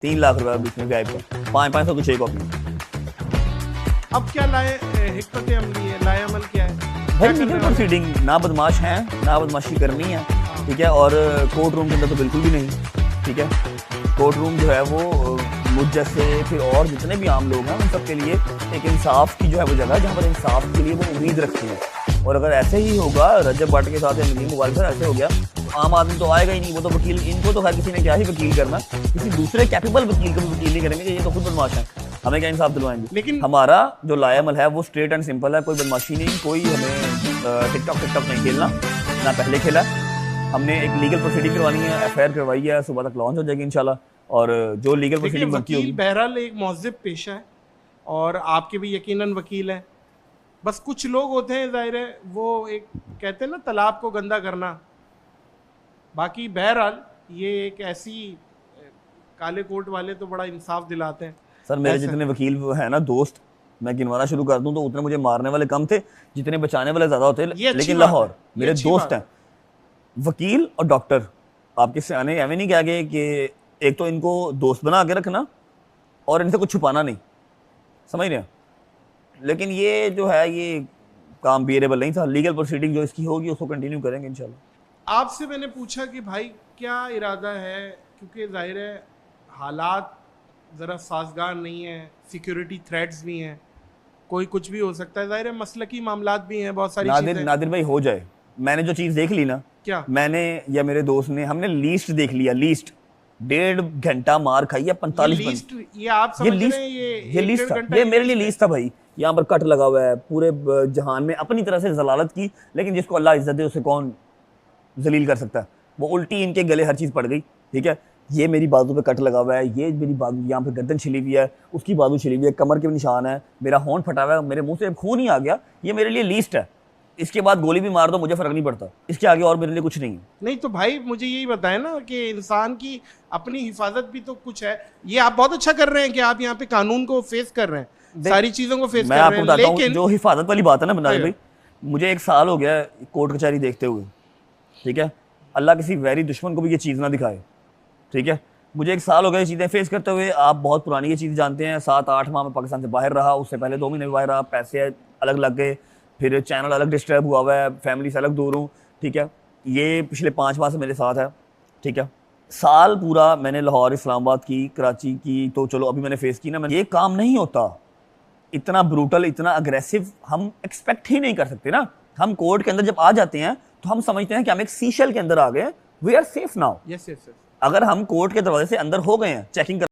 3 लाख रुपए बीच में गायब का, 500 की 6 कॉपी। अब क्या लाए हिकमत अमली है, लाए अमल क्या है? भाई लीगल प्रोसीडिंग, ना बदमाश हैं, ना बदमाशी करनी है, ठीक है। और कोर्ट रूम के अंदर तो बिल्कुल भी नहीं, ठीक है। कोर्ट रूम जो है वो मुझ जैसे फिर और जितने भी आम लोग हैं उन सब के लिए एक इंसाफ की जो है वो जगह है, जहाँ पर इंसाफ के लिए वो उम्मीद रखती है। और अगर ऐसे ही होगा रजब भट्ट के साथ या नदीम मुबारक के साथ ऐसे हो गया, आम आदमी तो आएगा ही नहीं। वो तो वकील, इनको तो खैर किसी ने क्या ही वकील करना, किसी दूसरे कैपेबल वकील को भी वकील नहीं करेंगे कि ये तो खुद बदमाश है, हमें क्या इंसाफ दिलवाएंगे। लेकिन हमारा जो लायामल है वो स्ट्रेट एंड सिंपल है, कोई बदमाशी नहीं, कोई हमें टिकटॉक नहीं खेलना, ना पहले खेला। हमने एक लीगल प्रोसीडिंग करवानी है, एफआईआर करवाई है, सुबह तक लॉन्च हो जाएगी इंशाल्लाह। और जो लीगल प्रोसीडिंग बनती होगी, बहरहाल एक मौज़िब पेशा है और आपके भी यकीनन वकील हैं। बस कुछ लोग होते हैं जाहिर है वो एक कहते हैं ना तालाब को गंदा करना। बाकी बहरहाल ये एक ऐसी काले कोट वाले तो बड़ा इंसाफ दिलाते हैं। सर मेरे जितने वकील हैं ना दोस्त, मैं गिनवाना शुरू कर दूं तो उतने मुझे मारने वाले कम थे जितने बचाने वाले ज्यादा होते। लेकिन लाहौर मेरे दोस्त हैं वकील और डॉक्टर, आपके सियाने एवं नहीं कह गए कि एक तो इनको दोस्त बना के रखना और इनसे कुछ छुपाना नहीं, समझ रहे हैं। लेकिन ये जो है ये काम बियरेबल नहीं था। लीगल प्रोसीडिंग जो इसकी होगी उसको कंटिन्यू करेंगे इंशाल्लाह। आपसे मैंने पूछा कि भाई क्या इरादा है, क्योंकि जाहिर है हालात ज़रा साजगार नहीं है, सिक्योरिटी थ्रेट्स भी हैं, कोई कुछ भी हो सकता है, जाहिर है मसलकी मामलात भी हैं, बहुत सारी चीज़ें। नादिर भाई हो जाए, मैंने जो चीज़ देख ली ना, क्या मैंने या मेरे दोस्त ने, हमने लीस्ट देख लिया, लीस्ट 1.5 घंटा मार खाई है, 45 लीस्ट ये आप समझ रहे हैं, ये लीस्ट था, ये मेरे लिए लीस्ट था भाई। यहाँ पर कट लगा हुआ है पूरे जहान में, अपनी तरह से जलालत की, लेकिन जिसको अल्लाह इज्जत दे उसे कौन जलील कर सकता है। वो उल्टी इनके गले हर चीज़ पड़ गई, ठीक है। ये मेरी बाजू पे कट लगा हुआ है, ये मेरी बाजू यहाँ पे गर्दन छिली हुई है, उसकी बाजू छिली हुई है, कमर के निशान है, मेरा होंठ फटा हुआ है, मेरे मुंह से खून ही आ गया। ये मेरे लिए लीस्ट है, इसके बाद गोली भी मार दो मुझे फर्क नहीं पड़ता, इसके आगे और मेरे लिए कुछ नहीं है। नहीं तो भाई मुझे यही बताएं ना कि इंसान की अपनी हिफाजत भी तो कुछ है। ये आप बहुत अच्छा कर रहे हैं कि आप यहाँ पे कानून को फेस कर रहे हैं, सारी चीजों को फेस कर रहे हैं। मैं आपको बताता हूँ जो हिफाजत वाली बात है ना बनाए भाई, मुझे 1 साल हो गया कोर्ट कचहरी देखते हुए, ठीक है। अल्लाह किसी वैरी दुश्मन को भी ये चीज़ ना दिखाए, ठीक है। मुझे 1 साल हो गए चीज़ें फेस करते हुए। आप बहुत पुरानी ये चीज़ जानते हैं, 7-8 माह में पाकिस्तान से बाहर रहा, उससे पहले 2 महीने बाहर रहा, पैसे अलग लग गए, फिर चैनल अलग डिस्टर्ब हुआ है, फैमिली से अलग दूर हूँ, ठीक है। ये पिछले 5 माह से मेरे साथ है, ठीक है। साल पूरा मैंने लाहौर, इस्लामाबाद की, कराची की, तो चलो अभी मैंने फेस की ना। ये काम नहीं होता, इतना ब्रूटल, इतना अग्रेसिव हम एक्सपेक्ट ही नहीं कर सकते ना। हम कोर्ट के अंदर जब आ जाते हैं तो हम समझते हैं कि हम एक सीशल के अंदर आ गए, we are safe now. Yes yes. अगर हम कोर्ट के दरवाजे से अंदर हो गए हैं, चेकिंग